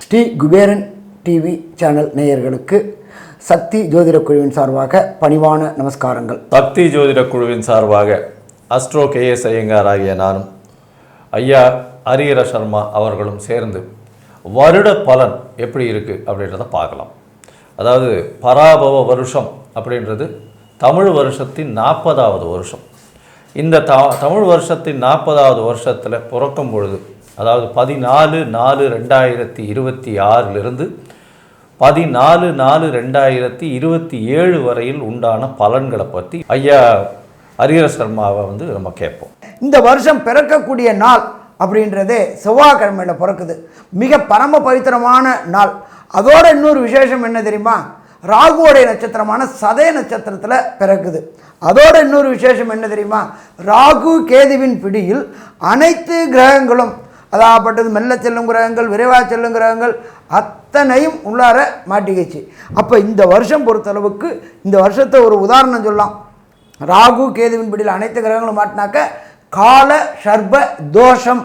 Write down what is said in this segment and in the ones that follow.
Sri Kuberan TV channel நேயர்களுக்கு சக்தி ஜோதிட குழுவின் சார்பாக பணிவான நமஸ்காரங்கள். சக்தி ஜோதிட குழுவின் சார்பாக அஸ்ட்ரோ KS ஐயங்கார் ஆகிய நானும் ஐயா ஹரிஹர சர்மா அவர்களும் சேர்ந்து வருட பலன் எப்படி இருக்குது அப்படின்றத பார்க்கலாம். அதாவது பராபவ வருஷம் அப்படின்றது தமிழ் வருஷத்தின் 40வது வருஷம். இந்த தமிழ் வருஷத்தின் 40வது வருஷத்தில் பிறக்கும் பொழுது, அதாவது 14/4/2026 14/4/2027 வரையில் உண்டான பலன்களை பற்றி ஐயா ஹரிஹர சர்மாவை நம்ம கேட்போம். இந்த வருஷம் பிறக்கக்கூடிய நாள் அப்படின்றதே செவ்வாய்க்கிழமையில் பிறக்குது. மிக பரம பவித்திரமான நாள். அதோட இன்னொரு விசேஷம் என்ன தெரியுமா? ராகுவோடைய நட்சத்திரமான சதய நட்சத்திரத்தில் பிறக்குது. அதோட இன்னொரு விசேஷம் என்ன தெரியுமா? ராகு கேதுவின் பிடியில் அனைத்து கிரகங்களும், அதாகப்பட்டது மெல்ல செல்லும் கிரகங்கள், விரைவாக செல்லும் கிரகங்கள் அத்தனையும் உள்ளார மாட்டிக்கிச்சு. அப்போ இந்த வருஷம் பொறுத்தளவுக்கு இந்த வருஷத்தை ஒரு உதாரணம் சொல்லலாம். ராகு கேதுவின் பிடியில் அனைத்து கிரகங்களும் மாட்டினாக்க கால சர்ப தோஷம்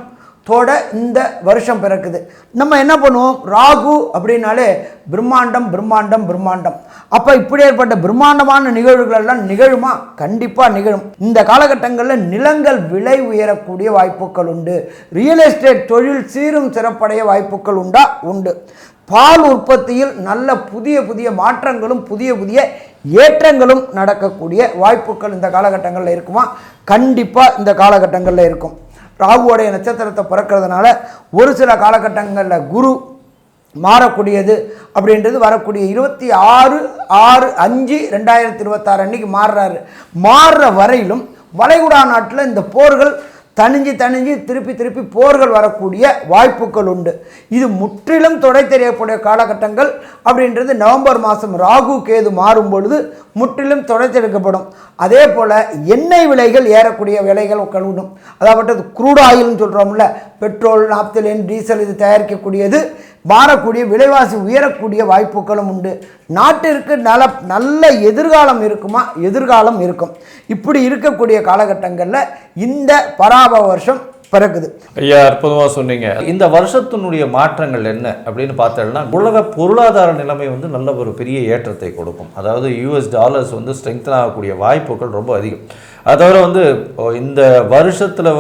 தோட இந்த வருஷம் பிறக்குது. நம்ம என்ன பண்ணுவோம்? ராகு அப்படின்னாலே பிரம்மாண்டம் பிரம்மாண்டம் பிரம்மாண்டம். அப்போ இப்படி ஏற்பட்ட பிரம்மாண்டமான நிகழ்வுகள் எல்லாம் நிகழுமா? கண்டிப்பாக நிகழும். இந்த காலகட்டங்களில் நிலங்கள் விலை உயரக்கூடிய வாய்ப்புகள் உண்டு. ரியல் எஸ்டேட் தொழில் சீரும் சிறப்படைய வாய்ப்புகள் உண்டு. பால் உற்பத்தியில் நல்ல புதிய புதிய மாற்றங்களும் புதிய புதிய ஏற்றங்களும் நடக்கக்கூடிய வாய்ப்புகள் இந்த காலகட்டங்களில் இருக்குமா? கண்டிப்பாக இந்த காலகட்டங்களில் இருக்கும். ராகுவோடைய நட்சத்திரத்தை பிறக்கிறதுனால ஒரு சில காலகட்டங்களில் குரு மாறக்கூடியது அப்படின்றது வரக்கூடிய 26/6/5/2026 அன்னைக்கு மாறுற வரையிலும் வளைகுடா நாட்டில் இந்த போர்கள் தணிஞ்சு திருப்பி போர்கள் வரக்கூடிய வாய்ப்புகள் உண்டு. இது முற்றிலும் தொடை தெரியக்கூடிய காலகட்டங்கள் அப்படின்றது நவம்பர் மாதம் ராகு கேது மாறும் பொழுது முற்றிலும் தொடர்த்தெடுக்கப்படும். அதே போல் எண்ணெய் விலைகள் ஏறக்கூடிய விலைகள் உண்டும். அதாவது க்ரூட் ஆயில்னு சொல்கிறோம்ல, பெட்ரோல், நாப்தலின், டீசல் இது தயாரிக்கக்கூடியது மாறக்கூடிய, விலைவாசி உயரக்கூடிய வாய்ப்புகளும் உண்டு. நாட்டிற்கு நல்ல எதிர்காலம் இருக்குமா? எதிர்காலம் இருக்கும். இப்படி இருக்கக்கூடிய காலகட்டங்களில் இந்த பராபவ வருஷம் பிறக்குது. ஐயா, அற்புதமாக சொன்னீங்க. இந்த வருஷத்தினுடைய மாற்றங்கள் என்ன அப்படின்னு பார்த்தோம்னா, உலக பொருளாதார நிலைமை நல்ல ஒரு பெரிய ஏற்றத்தை கொடுக்கும். அதாவது US டாலர்ஸ் ஸ்ட்ரெங்தன் ஆகக்கூடிய வாய்ப்புகள் ரொம்ப அதிகம். அதை தவிர இந்த வருஷத்தில்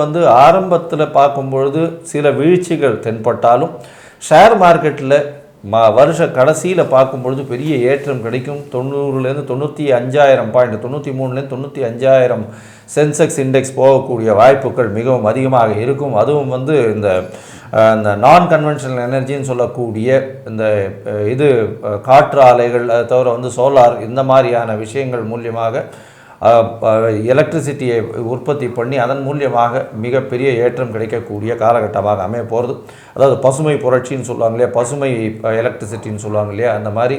ஆரம்பத்தில் பார்க்கும்பொழுது சில வீழ்ச்சிகள் தென்பட்டாலும் ஷேர் மார்க்கெட்டில் வருஷ கடைசியில் பார்க்கும்பொழுது பெரிய ஏற்றம் கிடைக்கும். 90லேருந்து 95,000 பாயிண்ட், 93லேருந்து 95,000 சென்செக்ஸ் இண்டெக்ஸ் போகக்கூடிய வாய்ப்புகள் மிகவும் அதிகமாக இருக்கும். அதுவும் இந்த நான் கன்வென்ஷனல் எனர்ஜின்னு சொல்லக்கூடிய இந்த காற்று ஆலைகள், அதை தவிர சோலார், இந்த மாதிரியான விஷயங்கள் மூலியமாக எலக்ட்ரிசிட்டியை உற்பத்தி பண்ணி அதன் மூலியமாக மிகப்பெரிய ஏற்றம் கிடைக்கக்கூடிய காலகட்டமாக அமைய போகிறது. அதாவது பசுமை புரட்சின்னு சொல்லுவாங்க இல்லையா, பசுமை எலக்ட்ரிசிட்டின்னு சொல்லுவாங்க இல்லையா, அந்த மாதிரி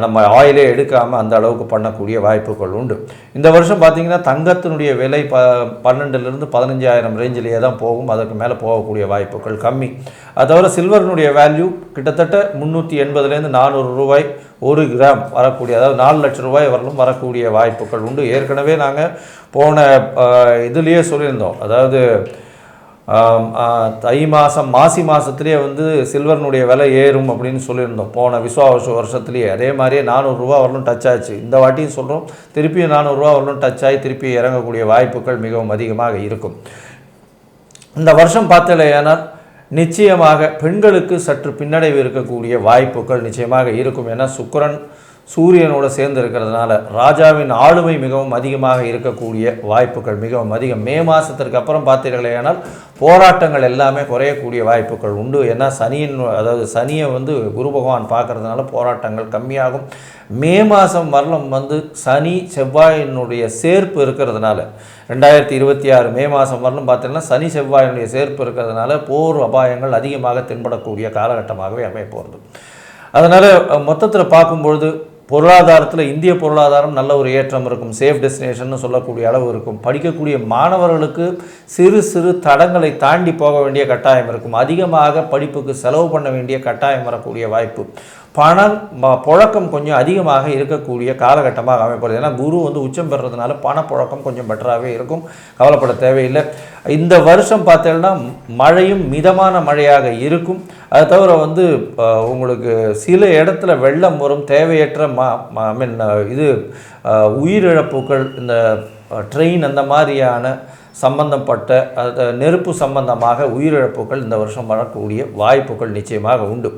நம்ம ஆயிலே எடுக்காமல் அந்த அளவுக்கு பண்ணக்கூடிய வாய்ப்புகள் உண்டு. இந்த வருஷம் பார்த்திங்கன்னா தங்கத்தினுடைய விலை 12,000 15,000 ரேஞ்சிலேயே தான் போகும். அதற்கு மேலே போகக்கூடிய வாய்ப்புகள் கம்மி. அது தவிர சில்வரினுடைய வேல்யூ கிட்டத்தட்ட 380லேருந்து 400 ரூபாய் 1 கிராம் வரக்கூடிய, அதாவது 4 லட்சம் ரூபாய் வரலும் வரக்கூடிய வாய்ப்புகள் உண்டு. ஏற்கனவே நாங்கள் போன இதுலேயே சொல்லியிருந்தோம். அதாவது தை மாதம் மாசி மாதத்துலேயே சில்வர்னுடைய விலை ஏறும் அப்படின்னு சொல்லியிருந்தோம் போன விஸ்வாவச வருஷத்துலேயே. அதே மாதிரியே 400 ரூபா வரலும் டச் ஆச்சு. இந்த வாட்டியும் சொல்கிறோம், திருப்பியும் 400 ரூபா வரலும் டச் ஆகி திருப்பி இறங்கக்கூடிய வாய்ப்புகள் மிகவும் அதிகமாக இருக்கும். இந்த வருஷம் பார்த்தலையானால் நிச்சயமாக பெண்களுக்கு சற்று பின்னடைவு இருக்கக்கூடிய வாய்ப்புகள் நிச்சயமாக இருக்கும். ஏன்னா சுக்கிரன் சூரியனோடு சேர்ந்து இருக்கிறதுனால ராஜாவின் ஆளுமை மிகவும் அதிகமாக இருக்கக்கூடிய வாய்ப்புகள் மிகவும் அதிகம். மே மாதத்திற்கு அப்புறம் பார்த்தீர்களேனால் போராட்டங்கள் எல்லாமே குறையக்கூடிய வாய்ப்புகள் உண்டு. ஏன்னா சனியை குரு பகவான் பார்க்கறதுனால போராட்டங்கள் கம்மியாகும். மே மாதம் வரலும் சனி செவ்வாயினுடைய சேர்ப்பு இருக்கிறதுனால 2026 மே மாதம் வரலும் பார்த்தீங்கன்னா சனி செவ்வாயினுடைய சேர்ப்பு இருக்கிறதுனால போர் அபாயங்கள் அதிகமாக தென்படக்கூடிய காலகட்டமாகவே அமைய போகிறது. அதனால் மொத்தத்தில் பார்க்கும்பொழுது பொருளாதாரத்தில் இந்திய பொருளாதாரம் நல்ல ஒரு ஏற்றம் இருக்கும். சேஃப் டெஸ்டினேஷன் சொல்லக்கூடிய அளவு இருக்கும். படிக்கக்கூடிய மாணவர்களுக்கு சிறு சிறு தடங்களை தாண்டி போக வேண்டிய கட்டாயம் இருக்கும். அதிகமாக படிப்புக்கு செலவு பண்ண வேண்டிய கட்டாயம் வரக்கூடிய வாய்ப்பு. பணம் புழக்கம் கொஞ்சம் அதிகமாக இருக்கக்கூடிய காலகட்டமாக அமைப்படுது. ஏன்னா குரு வந்து உச்சம் பெறுறதுனால பணப்புழக்கம் கொஞ்சம் பெட்டராகவே இருக்கும், கவலைப்பட தேவையில்லை. இந்த வருஷம் பார்த்தீங்கன்னா மழையும் மிதமான மழையாக இருக்கும். அது தவிர வந்து உங்களுக்கு சில இடத்துல வெள்ளம் வரும், தேவையற்ற இது உயிரிழப்புகள், இந்த ட்ரெயின் அந்த மாதிரியான சம்பந்தப்பட்ட நெருப்பு சம்பந்தமாக உயிரிழப்புகள் இந்த வருஷம் வரக்கூடிய வாய்ப்புகள் நிச்சயமாக உண்டு.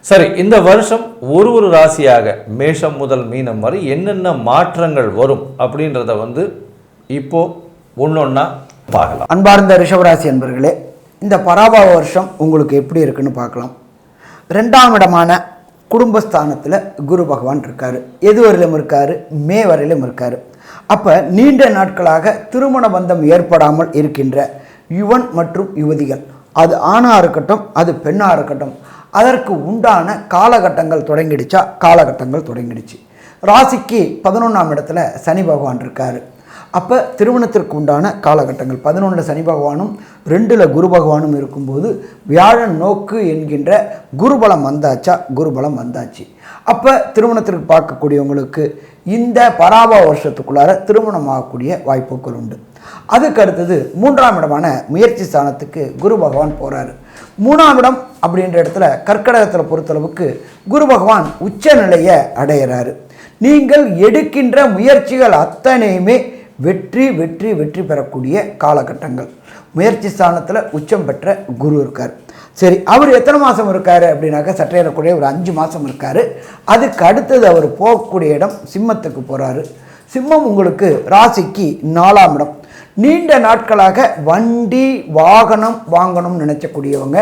சரி, இந்த வருஷம் ஒரு ராசியாக மேஷம் முதல் மீனம் வரை என்னென்ன மாற்றங்கள் வரும் அப்படின்றத வந்து இப்போ ஒன்றொன்னா பார்க்கலாம். அன்பார்ந்த ரிஷபராசி அன்பர்களே, இந்த பராபவ வருஷம் உங்களுக்கு எப்படி இருக்குன்னு பார்க்கலாம். 2ஆம் இடமான குடும்பஸ்தானத்தில் குரு பகவான் இருக்கார். எது வரையிலும் இருக்கார்? மே வரையிலும் இருக்கார். அப்போ நீண்ட நாட்களாக திருமண பந்தம் ஏற்படாமல் இருக்கின்ற யுவன் மற்றும் யுவதிகள், அது ஆணாக இருக்கட்டும் அது பெண்ணாக இருக்கட்டும், அதற்கு உண்டான காலகட்டங்கள் தொடங்கிடுச்சா? காலகட்டங்கள் தொடங்கிடுச்சு. ராசிக்கு 11ஆம் இடத்துல சனி பகவான் இருக்கார். அப்போ திருமணத்திற்கு உண்டான காலகட்டங்கள் 11 சனி பகவானும் 2 குரு பகவானும் இருக்கும்போது வியாழன் நோக்கு என்கின்ற குருபலம் வந்தாச்சா? குருபலம் வந்தாச்சு. அப்போ திருமணத்திற்கு பார்க்கக்கூடியவங்களுக்கு இந்த பராபவ வருஷத்துக்குள்ளார திருமணம் ஆகக்கூடிய வாய்ப்புகள் உண்டு. அதுக்கு அடுத்தது 3ஆம் இடமான முயற்சி ஸ்தானத்துக்கு குரு பகவான் போகிறாரு. 3ஆம் இடம் அப்படின்ற இடத்துல கர்க்கடகத்தில் பொறுத்தளவுக்கு குரு பகவான் உச்ச நிலையை அடைகிறாரு. நீங்கள் எடுக்கின்ற முயற்சிகள் அத்தனையுமே வெற்றி வெற்றி வெற்றி பெறக்கூடிய காலகட்டங்கள். முயற்சி ஸ்தானத்தில் உச்சம் பெற்ற குரு இருக்கார். சரி, அவர் எத்தனை மாதம் இருக்கார் அப்படின்னாக்கா சற்றேறக்கூடிய ஒரு 5 மாதம் இருக்கார். அதுக்கு அடுத்தது அவர் போகக்கூடிய இடம் சிம்மத்துக்கு போகிறாரு. சிம்மம் உங்களுக்கு ராசிக்கு 4ஆம் இடம். நீண்ட நாட்களாக வண்டி வாகனம் வாங்கணும்னு நினைக்கக்கூடியவங்க,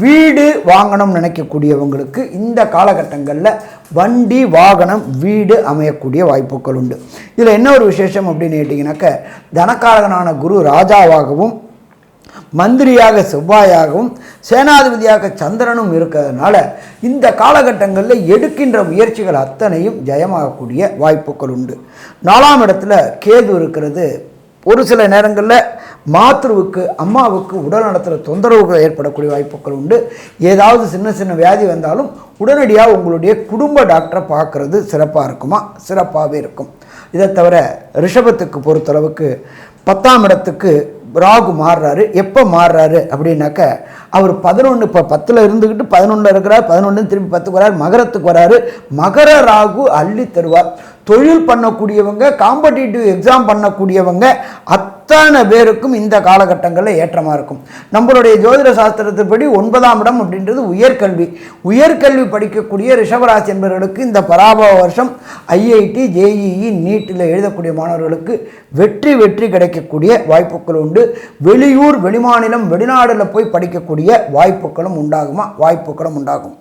வீடு வாங்கணும்னு நினைக்கக்கூடியவங்களுக்கு இந்த காலகட்டங்களில் வண்டி வாகனம் வீடு அமையக்கூடிய வாய்ப்புகள் உண்டு. இதில் என்ன ஒரு விசேஷம் அப்படின்னு கேட்டிங்கனாக்க, தனக்காரகனான குரு ராஜாவாகவும் மந்திரியாக செவ்வாயாகவும் சேனாதிபதியாக சந்திரனும் இருக்கிறதுனால இந்த காலகட்டங்களில் எடுக்கின்ற முயற்சிகள் அத்தனையும் ஜெயமாகக்கூடிய வாய்ப்புகள் உண்டு. 4ஆம் இடத்துல கேது இருக்கிறது. ஒரு சில நேரங்களில் மாத்ருவுக்கு அம்மாவுக்கு உடல் நலத்தில் தொந்தரவுகள் ஏற்படக்கூடிய வாய்ப்புகள் உண்டு. ஏதாவது சின்ன சின்ன வியாதி வந்தாலும் உடனடியாக உங்களுடைய குடும்ப டாக்டரை பார்க்குறது சிறப்பாக இருக்குமா? சிறப்பாகவே இருக்கும். இதை தவிர ரிஷபத்துக்கு பொறுத்தளவுக்கு 10ஆம் இடத்துக்கு ராகு மாறுறாரு. எப்போ மாறுறாரு அப்படின்னாக்க, அவர் 11 இப்போ 10ல் இருந்துக்கிட்டு 11ல் இருக்கிறார், 11 திருப்பி 10க்கு வரார், மகரத்துக்கு வராரு. மகர ராகு அள்ளி தருவார். தொழில் பண்ணக்கூடியவங்க, காம்படிட்டிவ் எக்ஸாம் பண்ணக்கூடியவங்க அத்தனை பேருக்கும் இந்த காலகட்டங்களில் ஏற்றமாக இருக்கும். நம்மளுடைய ஜோதிட சாஸ்திரத்தின்படி 9ஆம் இடம் அப்படின்றது உயர்கல்வி. உயர்கல்வி படிக்கக்கூடிய ரிஷபராசி என்பவர்களுக்கு இந்த பராபவ வருஷம் ஐஐடி, ஜேஇஇ, நீட்டில் எழுதக்கூடிய மாணவர்களுக்கு வெற்றி வெற்றி கிடைக்கக்கூடிய வாய்ப்புகள் உண்டு. வெளியூர், வெளிமாநிலம், வெளிநாடில் போய் படிக்கக்கூடிய வாய்ப்புகளும் உண்டாகுமா? வாய்ப்புகளும் உண்டாகும்.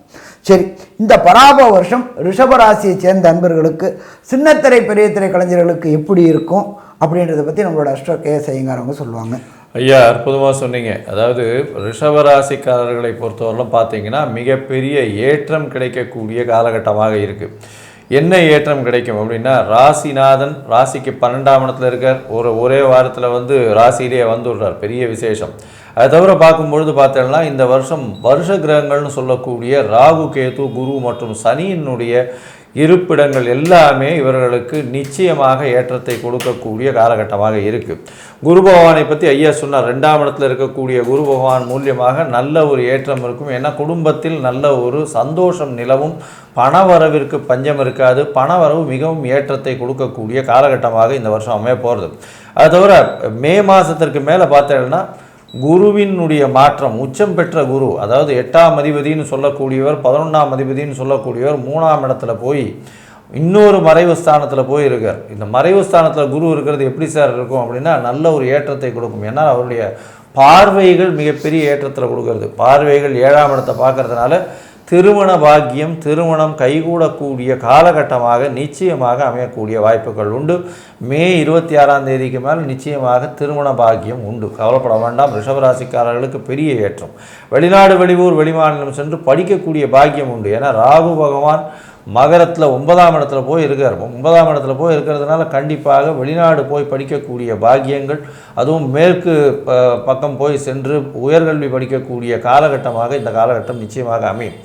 சரி, இந்த பராபவ வருஷம் ரிஷபராசியை சேர்ந்த அன்பர்களுக்கு, சின்னத்திரை பெரிய திரை கலைஞர்களுக்கு எப்படி இருக்கும் அப்படின்றத பற்றி நம்மளோட அஸ்ட்ரோ கேஎஸ் ஐயங்காரவங்க சொல்லுவாங்க. ஐயா, அற்புதமாக சொன்னீங்க. அதாவது ரிஷபராசிக்காரர்களை பொறுத்தவரையிலும் பார்த்தீங்கன்னா மிகப்பெரிய ஏற்றம் கிடைக்கக்கூடிய காலகட்டமாக இருக்குது. என்ன ஏற்றம் கிடைக்கும் அப்படின்னா, ராசிநாதன் ராசிக்கு 12ஆம் இடத்துல இருக்கார். ஒரே வாரத்தில் வந்து ராசியிலேயே வந்துடுறார். பெரிய விசேஷம். அதை தவிர பார்க்கும்பொழுது பார்த்தோம்னா இந்த வருஷம் வருஷ கிரகங்கள்னு சொல்லக்கூடிய ராகு, கேது, குரு மற்றும் சனியினுடைய இருப்பிடங்கள் எல்லாமே இவர்களுக்கு நிச்சயமாக ஏற்றத்தை கொடுக்கக்கூடிய காலகட்டமாக இருக்குது. குரு பகவானை பற்றி ஐயா சொன்னார். 2ஆம் இடத்துல இருக்கக்கூடிய குரு பகவான் மூலியமாக நல்ல ஒரு ஏற்றம் இருக்கும். ஏன்னா குடும்பத்தில் நல்ல ஒரு சந்தோஷம் நிலவும், பணவரவிற்கு பஞ்சம் இருக்காது. பணவரவு மிகவும் ஏற்றத்தை கொடுக்கக்கூடிய காலகட்டமாக இந்த வருஷம் அமைய போகிறது. அது தவிர மே மாதத்திற்கு மேலே பார்த்தேன்னா குருவினுடைய மாற்றம், உச்சம் பெற்ற குரு, அதாவது 8ஆம் அதிபதினு சொல்லக்கூடியவர், 11ஆம் அதிபதினு சொல்லக்கூடியவர் 3ஆம் இடத்துல போய் இன்னொரு மறைவு ஸ்தானத்தில் போய் இருக்கார். இந்த மறைவு ஸ்தானத்தில் குரு இருக்கிறது எப்படி சார் இருக்கும் அப்படின்னா, நல்ல ஒரு ஏற்றத்தை கொடுக்கும். ஏன்னா அவருடைய பார்வைகள் மிகப்பெரிய ஏற்றத்தில் கொடுக்கறது. பார்வைகள் 7ஆம் இடத்தை பார்க்கறதுனால திருமண பாக்கியம், திருமணம் கைகூடக்கூடிய காலகட்டமாக நிச்சயமாக அமையக்கூடிய வாய்ப்புகள் உண்டு. மே 26ஆம் தேதிக்கு மேல் நிச்சயமாக திருமண பாக்கியம் உண்டு. கவலைப்பட வேண்டாம். ரிஷபராசிக்காரர்களுக்கு பெரிய ஏற்றம். வெளிநாடு, வெளியூர், வெளிமாநிலம் சென்று படிக்கக்கூடிய பாக்கியம் உண்டு. ஏன்னா ராகு பகவான் மகரத்தில் 9ஆம் இடத்துல போய் இருக்கார். 9ஆம் இடத்துல போய் இருக்கிறதுனால கண்டிப்பாக வெளிநாடு போய் படிக்கக்கூடிய பாக்கியங்கள், அதுவும் மேற்கு பக்கம் போய் சென்று உயர்கல்வி படிக்கக்கூடிய காலகட்டமாக இந்த காலகட்டம் நிச்சயமாக அமையும்.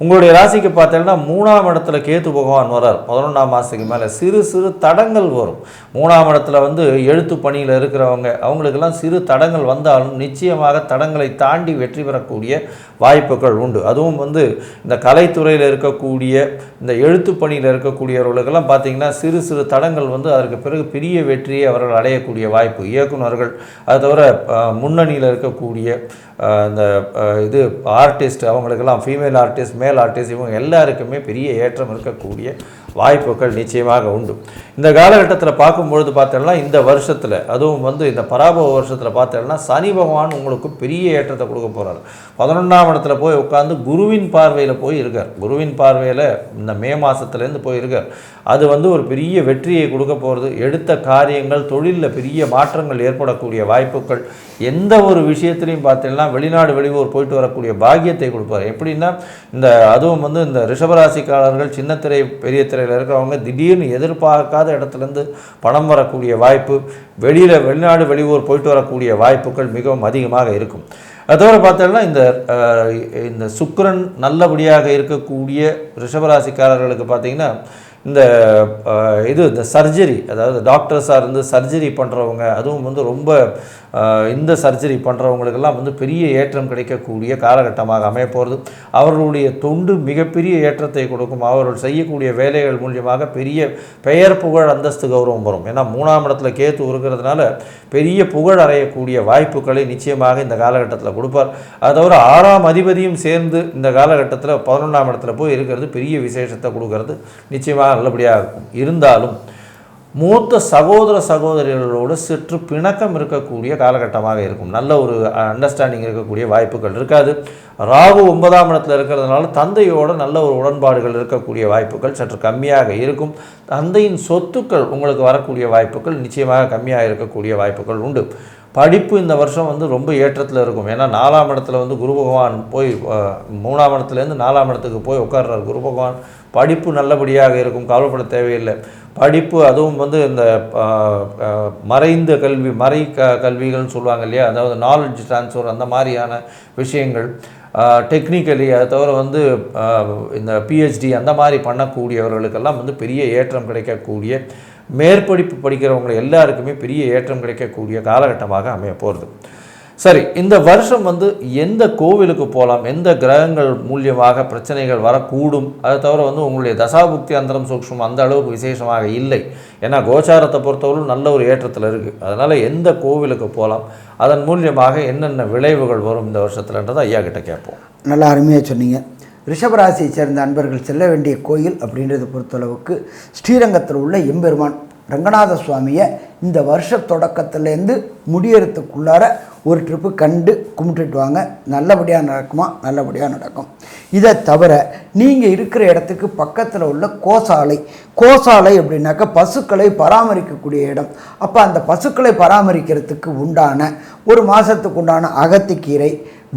உங்களுடைய ராசிக்கு பார்த்தீங்கன்னா 3ஆம் இடத்துல கேத்து பகவான் வரார் 11ஆம் மாதத்துக்கு மேலே. சிறு சிறு தடங்கள் வரும். 3ஆம் இடத்துல வந்து எழுத்து பணியில் இருக்கிறவங்க அவங்களுக்கெல்லாம் சிறு தடங்கள் வந்தாலும் நிச்சயமாக தடங்களை தாண்டி வெற்றி பெறக்கூடிய வாய்ப்புகள் உண்டு. அதுவும் வந்து இந்த கலைத்துறையில் இருக்கக்கூடிய இந்த எழுத்து பணியில் இருக்கக்கூடியவர்களுக்கெல்லாம் பார்த்திங்கன்னா சிறு சிறு தடங்கள் வந்து அதற்கு பிறகு பெரிய வெற்றியை அவர்கள் அடையக்கூடிய வாய்ப்பு. இயக்குநர்கள், அது தவிர முன்னணியில் இருக்கக்கூடிய இந்த இது ஆர்டிஸ்ட், அவங்களுக்கெல்லாம் ஃபீமேல் ஆர்டிஸ்ட், மேல் ஆர்டிஸ்ட், இவங்க எல்லாருக்குமே பெரிய ஏற்றம் இருக்கக்கூடிய வாய்ப்புகள் நிச்சயமாக உண்டு. இந்த காலகட்டத்தில் பார்க்கும்பொழுது பார்த்தோம்னா இந்த வருஷத்தில், அதுவும் வந்து இந்த பராபவ வருஷத்தில் பார்த்தோம்னா சனி பகவான் உங்களுக்கு பெரிய ஏற்றத்தை கொடுக்க போகிறார். 11ஆம் இடத்துல போய் உட்காந்து குருவின் பார்வையில் போய் இருக்கார். குருவின் பார்வையில் இந்த மே மாதத்துலேருந்து போய் இருக்கார். அது வந்து ஒரு பெரிய வெற்றியை கொடுக்க போகிறது. எடுத்த காரியங்கள், தொழிலில் பெரிய மாற்றங்கள் ஏற்படக்கூடிய வாய்ப்புகள், எந்த ஒரு விஷயத்துலையும் பார்த்தீங்கன்னா வெளிநாடு வெளியூர் போயிட்டு வரக்கூடிய பாக்கியத்தை கொடுப்பார். எப்படின்னா இந்த அதுவும் வந்து இந்த ரிஷபராசிக்காரர்கள் சின்னத்திரை பெரிய திரையில் இருக்கிறவங்க திடீர்னு எதிர்பார்க்காத இடத்துலேருந்து பணம் வரக்கூடிய வாய்ப்பு, வெளிநாடு வெளியூர் போயிட்டு வரக்கூடிய வாய்ப்புகள் மிகவும் அதிகமாக இருக்கும். அதோடு பார்த்தோம்னா இந்த சுக்கிரன் நல்லபடியாக இருக்கக்கூடிய ரிஷபராசிக்காரர்களுக்கு பார்த்திங்கன்னா இந்த சர்ஜரி, அதாவது டாக்டர்ஸாக இருந்து சர்ஜரி பண்ணுறவங்க, அதுவும் வந்து ரொம்ப இந்த சர்ஜரி பண்ணுறவங்களுக்கெல்லாம் வந்து பெரிய ஏற்றம் கிடைக்கக்கூடிய காலகட்டமாக அமைய போகிறது. அவர்களுடைய தொண்டு மிகப்பெரிய ஏற்றத்தை கொடுக்கும். அவர்கள் செய்யக்கூடிய வேலைகள் மூலியமாக பெரிய பெயர், புகழ், அந்தஸ்து, கௌரவம் வரும். ஏன்னா 3ஆம் இடத்துல கேத்து இருக்கிறதுனால பெரிய புகழ் அடையக்கூடிய வாய்ப்புகளை நிச்சயமாக இந்த காலகட்டத்தில் கொடுப்பார். அது தவிர 6ஆம் அதிபதியும் சேர்ந்து இந்த காலகட்டத்தில் 11ஆம் இடத்துல போய் இருக்கிறது பெரிய விசேஷத்தை கொடுக்கறது நிச்சயமாக நல்லபடியாக இருக்கும். இருந்தாலும் மூத்த சகோதர சகோதரிகளோடு சற்று பிணக்கம் இருக்கக்கூடிய காலகட்டமாக இருக்கும். நல்ல ஒரு அண்டர்ஸ்டாண்டிங் இருக்கக்கூடிய வாய்ப்புகள் இருக்காது. ராகு 9ஆம் இடத்துல இருக்கிறதுனால தந்தையோடு நல்ல ஒரு உடன்பாடுகள் இருக்கக்கூடிய வாய்ப்புகள் சற்று கம்மியாக இருக்கும். தந்தையின் சொத்துக்கள் உங்களுக்கு வரக்கூடிய வாய்ப்புகள் நிச்சயமாக கம்மியாக இருக்கக்கூடிய வாய்ப்புகள் உண்டு. படிப்பு இந்த வருஷம் வந்து ரொம்ப ஏற்றத்தில் இருக்கும். ஏன்னா 4ஆம் இடத்துல வந்து குரு பகவான் போய் 3ஆம் இடத்துலேருந்து 4ஆம் இடத்துக்கு போய் உட்கார்றார் குரு பகவான். படிப்பு நல்லபடியாக இருக்கும், கவலைப்பட தேவையில்லை. படிப்பு அதுவும் வந்து இந்த மறைந்த கல்வி, கல்விகள்னு சொல்லுவாங்க இல்லையா, அதாவது நாலேஜ் ட்ரான்ஸ்ஃபர், அந்த மாதிரியான விஷயங்கள், டெக்னிக்கலி, அதை தவிர வந்து இந்த பிஹெச்டி அந்த மாதிரி பண்ணக்கூடியவர்களுக்கெல்லாம் வந்து பெரிய ஏற்றம் கிடைக்கக்கூடிய, மேற்படிப்பு படிக்கிறவங்க எல்லாருக்குமே பெரிய ஏற்றம் கிடைக்கக்கூடிய காலகட்டமாக அமைய போகிறது. சரி, இந்த வருஷம் வந்து எந்த கோவிலுக்கு போகலாம், எந்த கிரகங்கள் மூலியமாக பிரச்சனைகள் வரக்கூடும், அதை தவிர வந்து உங்களுடைய தசாபுக்தி அந்தரம் சூக்ஷ்மம் அந்த அளவுக்கு விசேஷமாக இல்லை. ஏன்னா கோச்சாரத்தை பொறுத்தவரைக்கும் நல்ல ஒரு ஏற்றத்தில் இருக்குது. அதனால் எந்த கோவிலுக்கு போகலாம், அதன் மூலியமாக என்னென்ன விளைவுகள் வரும் இந்த வருஷத்துலன்றதை ஐயா கிட்ட கேட்போம். நல்லா அருமையாக சொன்னீங்க. ரிஷபராசியை சேர்ந்த அன்பர்கள் செல்ல வேண்டிய கோயில் அப்படின்றத பொறுத்தளவுக்கு ஸ்ரீரங்கத்தில் உள்ள எம்பெருமான் ரங்கநாத சுவாமியை இந்த வருஷ தொடக்கத்துலேருந்து முடியறதுக்குள்ளார ஒரு ட்ரிப்பு கண்டு கும்பிட்டுட்டு வாங்க. நல்லபடியாக நடக்குமா? நல்லபடியாக நடக்கும். இதை தவிர நீங்கள் இருக்கிற இடத்துக்கு பக்கத்தில் உள்ள கோசாலை அப்படின்னாக்கா பசுக்களை பராமரிக்கக்கூடிய இடம். அப்போ அந்த பசுக்களை பராமரிக்கிறதுக்கு உண்டான ஒரு மாதத்துக்கு உண்டான அகத்திக்கீரை,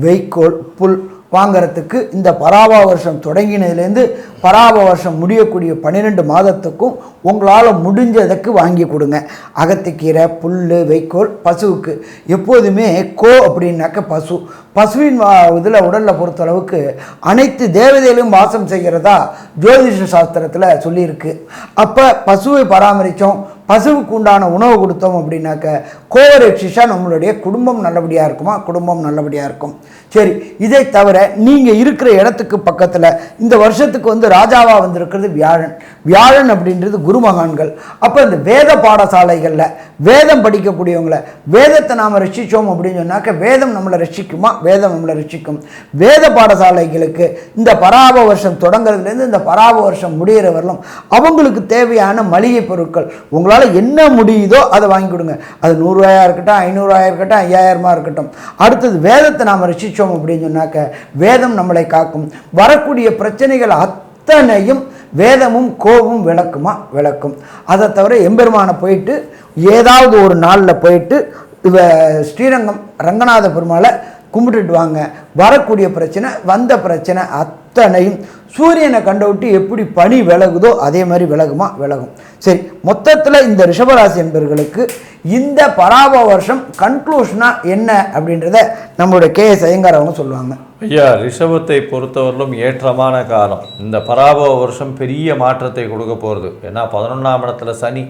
வைக்கோல், புல் வாங்கிறதுக்கு இந்த பராபவ வருஷம் தொடங்கினதுலேருந்து பராபவ வருஷம் முடியக்கூடிய 12 மாதத்துக்கும் உங்களால் முடிஞ்சதுக்கு வாங்கி கொடுங்க. அகத்திக்கீரை, புல், வைக்கோல் பசுவுக்கு. எப்போதுமே அப்படின்னாக்க பசுவின் இதில் உடலில் பொறுத்தளவுக்கு அனைத்து தேவதையிலும் வாசம் செய்கிறதா ஜோதிஷ சாஸ்திரத்தில் சொல்லியிருக்கு. அப்போ பசுவை பராமரித்தோம், பசுவுக்கு உண்டான உணவு கொடுத்தோம் அப்படின்னாக்க கோவரட்சிஷா நம்மளுடைய குடும்பம் நல்லபடியாக இருக்குமா? குடும்பம் நல்லபடியாக இருக்கும். சரி, இதை தவிர நீங்கள் இருக்கிற இடத்துக்கு பக்கத்தில் இந்த வருஷத்துக்கு வந்து ராஜாவாக வந்திருக்கிறது வியாழன் அப்படின்றது குருமகான்கள். அப்போ இந்த வேத பாடசாலைகளில் வேதம் படிக்கக்கூடியவங்களை, வேதத்தை நாம் ரசித்தோம் அப்படின்னு சொன்னாக்க வேதம் நம்மளை ரசிக்குமா? வேதம் நம்மளை ரசிக்கும். வேத பாடசாலைகளுக்கு இந்த பராப வருஷம் தொடங்குறதுலேருந்து இந்த பராப வருஷம் முடிகிற வரலும் அவங்களுக்கு தேவையான மளிகை பொருட்கள் உங்களால் என்ன முடியுதோ அதை வாங்கி கொடுங்க. அது 100 ரூபாயாக இருக்கட்டும், 500 ரூபாயாக இருக்கட்டும், 5000 இருக்கட்டும். அடுத்தது வேதத்தை நாம் ரசித்தோம் அப்படின்னு சொன்னாக்க வேதம் நம்மளை காக்கும். வரக்கூடிய பிரச்சனைகள் அத்தனையும் வேதமும் கோவும் விளக்கும். அதை தவிர எம்பெருமானை போயிட்டு ஏதாவது ஒரு நாளில் போயிட்டு ஸ்ரீரங்கம் ரங்கநாத பெருமாளை கும்பிட்டுட்டு வாங்க. வரக்கூடிய பிரச்சனை, வந்த பிரச்சனை அத்தனையும் சூரியனை கண்டவிட்டு எப்படி பனி விலகுதோ அதே மாதிரி விலகும். சரி, மொத்தத்தில் இந்த ரிஷபராசி என்பவர்களுக்கு இந்த பராபவ வருஷம் கன்க்ளூஷனாக என்ன அப்படின்றத நம்மளுடைய KS ஐயங்கார் அவங்க சொல்லுவாங்க. ஐயா, ரிஷபத்தை பொறுத்தவரையிலும் ஏற்றமான காலம். இந்த பராபவ வருஷம் பெரிய மாற்றத்தை கொடுக்க போகிறது. ஏன்னா 11ஆம் இடத்துல சனி.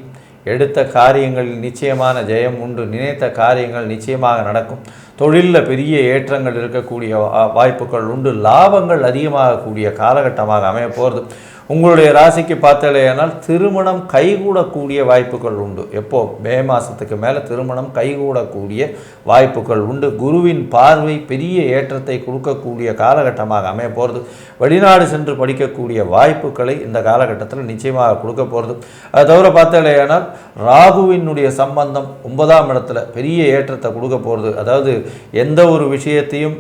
எடுத்த காரியங்களில் நிச்சயமான ஜெயம் உண்டு. நினைத்த காரியங்கள் நிச்சயமாக நடக்கும். தொழிலில் பெரிய ஏற்றங்கள் இருக்கக்கூடிய வாய்ப்புகள் உண்டு. லாபங்கள் அதிகமாகக்கூடிய காலகட்டமாக அமைய போகிறது. உங்களுடைய ராசிக்கு பார்த்தாலேயானால் திருமணம் கைகூடக்கூடிய வாய்ப்புகள் உண்டு. எப்போ மே மாதத்துக்கு மேலே திருமணம் கைகூடக்கூடிய வாய்ப்புகள் உண்டு. குருவின் பார்வை பெரிய ஏற்றத்தை கொடுக்கக்கூடிய காலகட்டமாக அமைய போகிறது. வெளிநாடு சென்று படிக்கக்கூடிய வாய்ப்புகளை இந்த காலகட்டத்தில் நிச்சயமாக கொடுக்க போகிறது. அதை தவிர பார்த்தாலேயானால் ராகுவினுடைய சம்பந்தம் 9ஆம் இடத்துல பெரிய ஏற்றத்தை கொடுக்க போகிறது. அதாவது எந்த ஒரு விஷயத்தையும்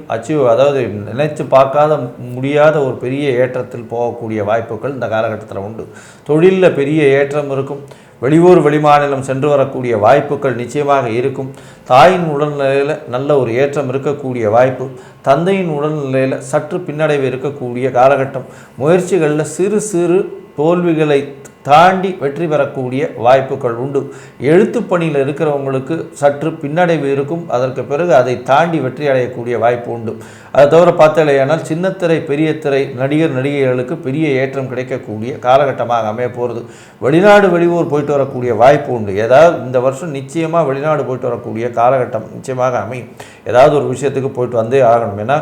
அதாவது நினைத்து பார்க்காத முடியாத ஒரு பெரிய ஏற்றத்தில் போகக்கூடிய வாய்ப்புகள் இந்த காலகட்டத்தில் உண்டு. தொழிலில் பெரிய ஏற்றம் இருக்கும். வெளியூர் வெளிமாநிலம் சென்று வரக்கூடிய வாய்ப்புகள் நிச்சயமாக இருக்கும். தாயின் உடல்நிலையில் நல்ல ஒரு ஏற்றம் இருக்கக்கூடிய வாய்ப்பு. தந்தையின் உடல்நிலையில் சற்று பின்னடைவு இருக்கக்கூடிய காலகட்டம். முயற்சிகளில் சிறு சிறு தோல்விகளை தாண்டி வெற்றி பெறக்கூடிய வாய்ப்புகள் உண்டு. எழுத்து பணியில் இருக்கிறவங்களுக்கு சற்று பின்னடைவு இருக்கும். அதற்கு பிறகு அதை தாண்டி வெற்றி அடையக்கூடிய வாய்ப்பு உண்டு. அதை தவிர பார்த்தாலேயானால் சின்னத்திரை பெரிய திரை நடிகைகளுக்கு பெரிய ஏற்றம் கிடைக்கக்கூடிய காலகட்டமாக அமைய போகிறது. வெளிநாடு வெளியூர் போயிட்டு வரக்கூடிய வாய்ப்பு உண்டு. ஏதாவது இந்த வருஷம் நிச்சயமாக வெளிநாடு போயிட்டு வரக்கூடிய காலகட்டம் நிச்சயமாக அமையும். ஏதாவது ஒரு விஷயத்துக்கு போயிட்டு வந்தே ஆகணும். ஏன்னா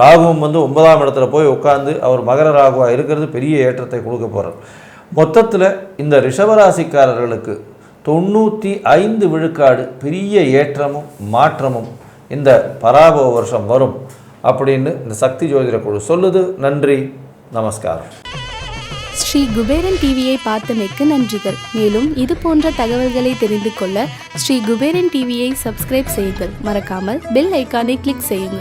ராகுவும் 9ஆம் இடத்துல போய் உட்காந்து அவர் மகர ராகுவாக இருக்கிறது பெரிய ஏற்றத்தை கொடுக்க போகிறார். மொத்தத்தில் இந்த ரிஷபராசிக்காரர்களுக்கு 95 விழுக்காடு பெரிய ஏற்றமும் மாற்றமும் இந்த பராபவ வருஷம் வரும் அப்படின்னு இந்த சக்தி ஜோதிட குழு சொல்லுது. நன்றி, நமஸ்காரம். ஸ்ரீ குபேரன் டிவியை பார்த்தமைக்கு நன்றிகள். மேலும் இது போன்ற தகவல்களை தெரிந்து கொள்ள ஸ்ரீ குபேரன் டிவியை சப்ஸ்கிரைப் செய்யுங்கள். மறக்காமல் பெல் ஐக்கானை கிளிக் செய்யுங்கள்.